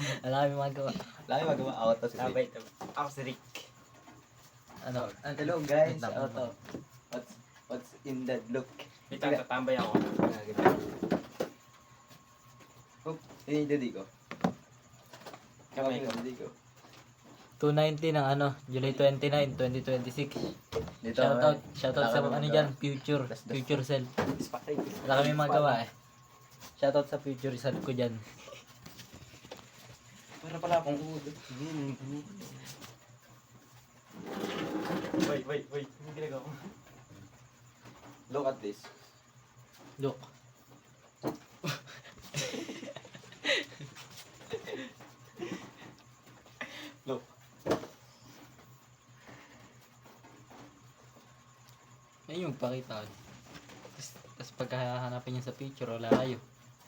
Wala kami magawa. Lagi magawa auto si Rick. Wait. Ako si Rick. Ano? Hello guys, Wait lang. auto. What's in that look? Wait lang, tatambay ako. Oh, ini jadi ko. Kamay ko. Jadi ko. 290 ng ano, July 29, 2026. Dito. Shoutout sa ano dyan, Future Self. Wala kami magawa eh. Shoutout sa Future Self ko dyan. Para pala akong uod. Wait. Hindi ginagawa ko. Look at this. Look. Look. Ayun yung pakita. Tapos pagkahanapin niya sa picture, wala kayo.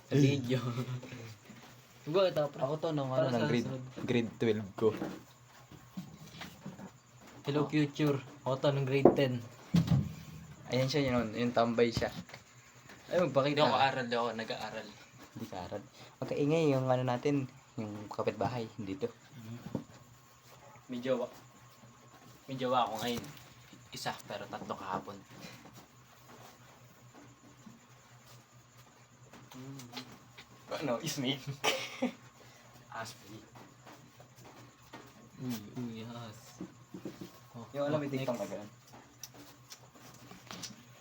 Sa video. Bakit ako to nung Para ano ng grade 12 ko. Hello Future. Ako to nung grade 10. Ayan siya yun, yung tambay siya. Ay, Hindi magpakita. ako aral, hindi ako nag-aaral. Hindi ka aral. Magkaingay yung ano natin, yung kapitbahay, dito. May jowa. May jowa ako ngayon. Isa, pero 3 kahapon. Ano, ismi? Aspi. Uy, yes. Oh, Yung alam, may next. tiktok na ganun.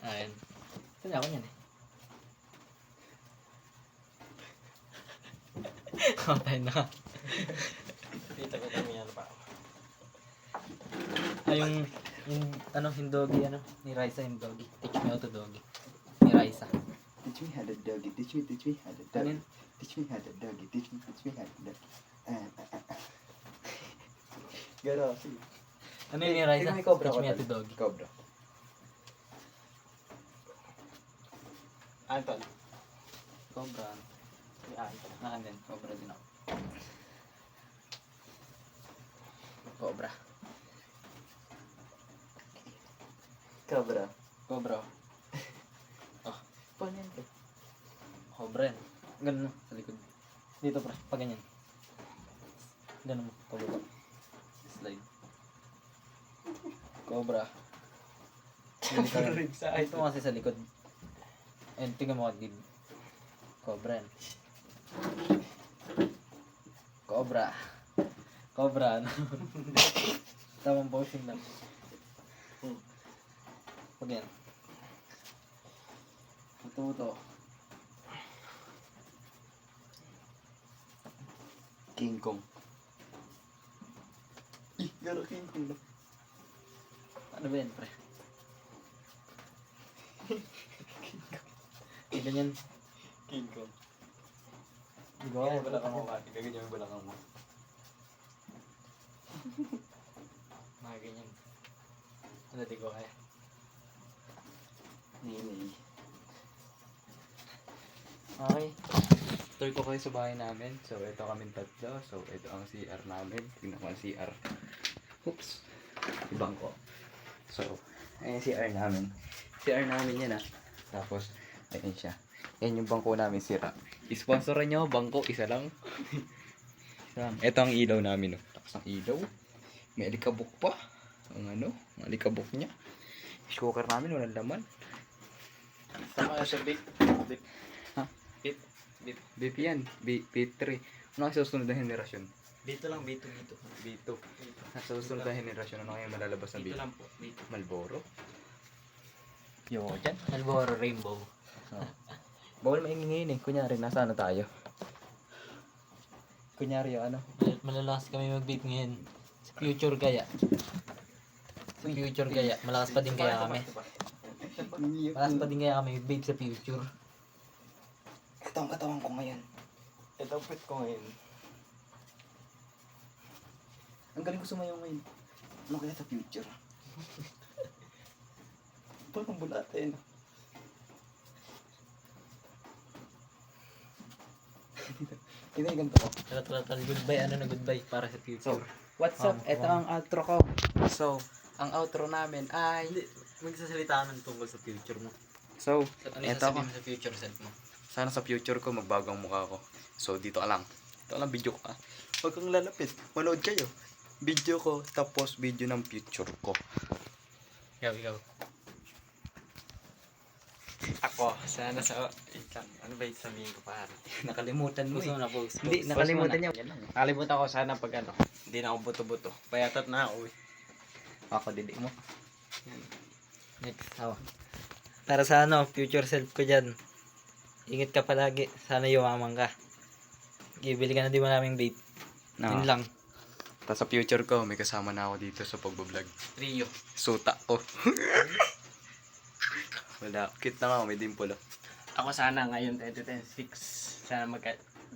Ayun. Saan ako yan eh? Kapatay na. Dito ko kami ano pa. Ay, yung Hindogi, ni Raisa Hindogi. Teach me how to doggy. Ni Raisa. Teach me how to doggy, teach me how to Ano doggy. yun? Teach me how to doggy, teach me how to doggy. Gano'n, sige. Ano yun ni Raisa? May cobra Teach ko me how to tol. doggy. Cobra. Anton. Cobra. May Anton. Nakanin. Cobra din ako. Cobra. Cobra. Cobra. Oh, Paano yan to? cobra yan. Ganun mo, sa likod. Dito pre, pag ganyan. Ganun mo, pababa. Slide. Cobra. Rib sa Ito kasi sa likod. Ayun, tingnan mo kagib. Cobra yan. Cobra. Cobra, ano? Tamang posing lang. Pag yan. Ito. King Kong. Ih, gano'n King Kong na. Ano ba yan, pre? Ganyan. King Kong. Di ba? Ganyan yung balakang mo, Mati. Ganyan yung balakang mo. Mga ganyan. Ano, di ko kaya. Nini. Okay. Tour ko kayo sa bahay namin. So, ito kaming tatlo. So, ito ang CR namin. Tingnan ko ang CR. Oops. Ibang ko. So, ayan yung CR namin. CR namin yan ah. Tapos, ayan siya. Yan yung bangko namin sira. Isponsoran nyo, bangko, isa lang. Isa lang. Ito ang ilaw namin. Oh. Tapos ang ilaw. May alikabok pa. Ang alikabok niya. Cooker namin, walang laman. Sama sa big. Ha? Bit. BP yan. B3. Ano kasi susunod na henerasyon? Dito lang, dito. B2. Sa susunod na henerasyon, ano kaya malalabas na Dito B2? lang po, dito. Malboro? Yo, dyan. Malboro Rainbow. Bawal maingay eh. Kunyari, nasa ano tayo? Kunyari, ano? Malalakas kami mag-vape ngayon. Sa future kaya. Sa future kaya. Malakas pa din kaya kami. Malakas pa din kaya kami mag-vape sa future. Ito ang katawan ko ngayon. Ito ang pet ko ngayon. Ang galing ko sumayaw ngayon. Ano kaya sa future? Parang bulatin. Ito yung ganito ko. Tara. Goodbye. Ano na goodbye para sa future. So, what's up? Ito ang outro ko. So, ang outro namin ay... Hindi. Magsasalita ka ng tungkol sa future mo. So, Ano yung eto sasabihin ako. mo sa future self mo? Sana sa future ko magbago ang mukha ko. So, dito ka lang. Ito lang video ko ah. Huwag kang lalapit. Manood kayo. Video ko, tapos video ng future ko. Ikaw. Ako, sana sa... Ano ba yung sabihin ko pare? Nakalimutan mo Gusto mo eh. na post. Hindi, nakalimutan niya. Yan lang. Nakalimutan ko sana pag ano, hindi na ako buto-buto. Payatot na ako eh. Ako, didi mo. Next, ako. Para sa ano, future self ko dyan. Ingat ka palagi. Sana yumaman ka. Ibili ka na din maraming vape. Yun lang. Tapos sa future ko, may kasama na ako dito sa pagbablog. Trio. Suta ko. Wala. Cute na nga, may dimple ah. Ako sana ngayon 2026. Sana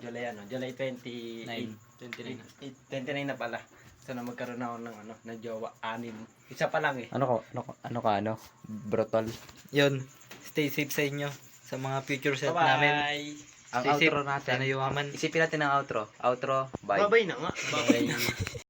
July ano, July 29. 29. 29 na pala. Sana magkaroon ako ng ano, na jowa, 6. Isa pa lang eh. Ano brutal. Yun. Stay safe sa inyo. Sa mga future self namin. Bye-bye. Ang Stay outro safe. natin. Sana yumaman. Isipin natin ang outro. Outro, bye. Bye-bye na nga. Bye-bye.